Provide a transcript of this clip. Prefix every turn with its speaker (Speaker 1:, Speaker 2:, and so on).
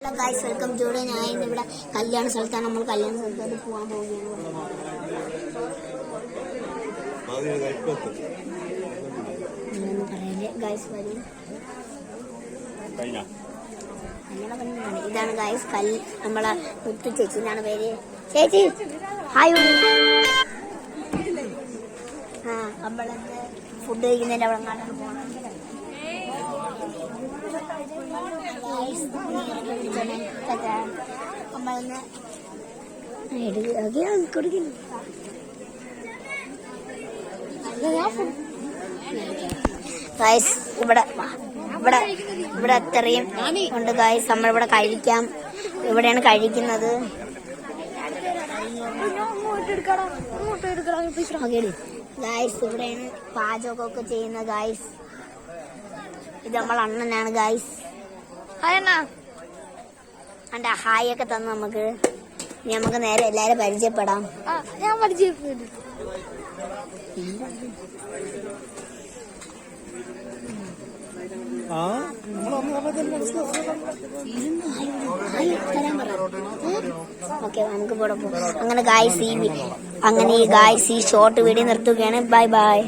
Speaker 1: Hello guys, welcome today. ഞാൻ ഇവിടെ കല്യാണ സ്ഥലത്താണ്. നമ്മൾ കല്യാണ സ്ഥലത്തോട്ട് പോകാൻ പോവുകയാണ്. പറയല്ലേ ഗൈസ്, വരും. ഇതാണ് ഗൈസ് നമ്മളെ മുത്തു ചേച്ചി എന്നാണ് പേര്. ചേച്ചി ഹായ്. നമ്മളെന്ത് ഫുഡ് കഴിക്കുന്നതിന്റെ അവിടെ അങ്ങോട്ട് പോകണം. ഗൈസ് ഇവിടെ ഇവിടെ ഇവിടെ അത്രയും ഉണ്ട് ഗൈസ്. നമ്മളിവിടെ കഴിക്കാം. ഇവിടെയാണ് കഴിക്കുന്നത്. ഗൈസ് ഇവിടെയാണ് പാചകമൊക്കെ ചെയ്യുന്ന ഗൈസ്. ഇത് നമ്മൾ അണ്ണനാണ് ഗൈസ്. അന്റെ ഹായ് ഒക്കെ തന്നു നമുക്ക്. ഇനി നമുക്ക് നേരെ എല്ലാരും പരിചയപ്പെടാം.
Speaker 2: ഞാൻ പരിചയപ്പെട്ടു.
Speaker 1: ഓക്കെ, നമുക്ക് ഇവിടെ പോകാം. അങ്ങനെ ഗായ്സ് ഈ ഷോർട്ട് വീഡിയോ നിർത്തുകയാണ്. Bye bye.